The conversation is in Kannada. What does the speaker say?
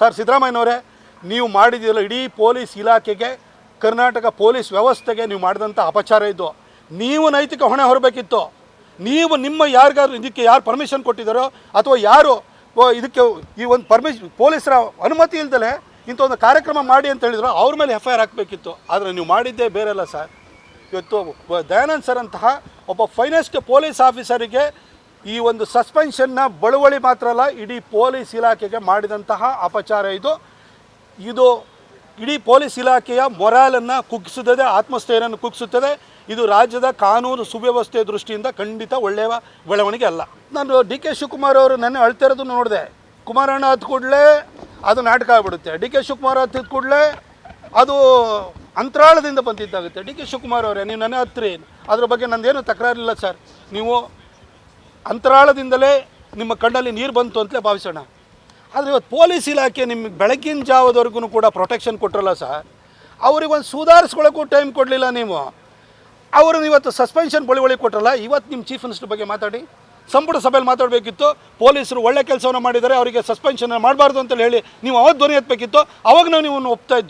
ಸರ್ ಸಿದ್ದರಾಮಯ್ಯನವರೇ, ನೀವು ಮಾಡಿದಿಲ್ಲ ಇಡೀ ಪೊಲೀಸ್ ಇಲಾಖೆಗೆ, ಕರ್ನಾಟಕ ಪೊಲೀಸ್ ವ್ಯವಸ್ಥೆಗೆ ನೀವು ಮಾಡಿದಂಥ ಅಪಚಾರ ಇದು. ನೀವು ನೈತಿಕ ಹೊಣೆ ಹೊರಬೇಕಿತ್ತು. ನೀವು ನಿಮ್ಮ ಯಾರಿಗಾದ್ರು ಇದಕ್ಕೆ ಯಾರು ಪರ್ಮಿಷನ್ ಕೊಟ್ಟಿದ್ದಾರೋ ಅಥವಾ ಯಾರು ಇದಕ್ಕೆ ಈ ಒಂದು ಪೊಲೀಸರ ಅನುಮತಿ ಇಲ್ದಲೆ ಇಂಥ ಒಂದು ಕಾರ್ಯಕ್ರಮ ಮಾಡಿ ಅಂತ ಹೇಳಿದ್ರು ಅವ್ರ ಮೇಲೆ FIR ಹಾಕಬೇಕಿತ್ತು. ಆದರೆ ನೀವು ಮಾಡಿದ್ದೇ ಬೇರೆ ಅಲ್ಲ ಸರ್. ಇವತ್ತು ದಯಾನಂದ್ ಸರ್ ಅಂತಹ ಒಬ್ಬ ಫೈನೆಸ್ಟ್ ಪೊಲೀಸ್ ಆಫೀಸರಿಗೆ ಈ ಒಂದು ಸಸ್ಪೆನ್ಷನ್ನ ಬಳುವಳಿ ಮಾತ್ರ ಅಲ್ಲ, ಇಡೀ ಪೊಲೀಸ್ ಇಲಾಖೆಗೆ ಮಾಡಿದಂತಹ ಅಪಚಾರ ಇದು ಇಡೀ ಪೊಲೀಸ್ ಇಲಾಖೆಯ ಮೊರಾಲನ್ನು ಕುಗ್ಗಿಸುತ್ತದೆ, ಆತ್ಮಸ್ಥೈರ್ಯವನ್ನು ಕುಗ್ಗಿಸುತ್ತದೆ. ಇದು ರಾಜ್ಯದ ಕಾನೂನು ಸುವ್ಯವಸ್ಥೆ ದೃಷ್ಟಿಯಿಂದ ಖಂಡಿತ ಒಳ್ಳೆಯ ಬೆಳವಣಿಗೆ ಅಲ್ಲ. ನಾನು DK ಶಿವಕುಮಾರ್ ಅವರು ನೆನ್ನೆ ಅಳ್ತಿರೋದನ್ನು ನೋಡಿದೆ. ಕುಮಾರಣ್ಣ ಹತ್ತು ಕೂಡಲೇ ಅದು ನಾಟಕ ಆಗಿಬಿಡುತ್ತೆ. DK ಶಿವಕುಮಾರ್ ಹತ್ತಿದ ಕೂಡಲೇ ಅದು ಅಂತರಾಳದಿಂದ ಬಂದಿದ್ದಾಗುತ್ತೆ. DK ಶಿವಕುಮಾರ್ ಅವರೇ, ನೀವು ನನ್ನ ಹತ್ತಿರಿ, ಅದ್ರ ಬಗ್ಗೆ ನಂದೇನು ತಕರಾರಿಲ್ಲ ಸರ್. ನೀವು ಅಂತರಾಳದಿಂದಲೇ ನಿಮ್ಮ ಕಣ್ಣಲ್ಲಿ ನೀರು ಬಂತು ಅಂತಲೇ ಭಾವಿಸೋಣ. ಆದರೆ ಇವತ್ತು ಪೊಲೀಸ್ ಇಲಾಖೆ ನಿಮಗೆ ಬೆಳಗಿನ ಜಾವದವರೆಗೂ ಕೂಡ ಪ್ರೊಟೆಕ್ಷನ್ ಕೊಟ್ಟರಲ್ಲ ಸರ್. ಅವ್ರಿಗೊಂದು ಸುಧಾರಿಸ್ಕೊಳ್ಳೋಕ್ಕೂ ಟೈಮ್ ಕೊಡಲಿಲ್ಲ ನೀವು. ಅವ್ರನ್ನ ಇವತ್ತು ಸಸ್ಪೆನ್ಷನ್ ಬಳುವಳಿ ಕೊಟ್ಟರಲ್ಲ. ಇವತ್ತು ನಿಮ್ಮ ಚೀಫ್ ಮಿನಿಸ್ಟರ್ ಬಗ್ಗೆ ಮಾತಾಡಿ, ಸಂಪುಟ ಸಭೆಯಲ್ಲಿ ಮಾತಾಡಬೇಕಿತ್ತು. ಪೊಲೀಸರು ಒಳ್ಳೆ ಕೆಲಸವನ್ನು ಮಾಡಿದ್ದಾರೆ, ಅವರಿಗೆ ಸಸ್ಪೆನ್ಷನ್ ಮಾಡಬಾರ್ದು ಅಂತೇಳಿ ಹೇಳಿ ನೀವು ಅವತ್ತು ಧ್ವನಿ ಎತ್ತಬೇಕಿತ್ತು. ಅವಾಗ ನಾವು ನೀವು ಒಪ್ತಾ ಇದ್ದು.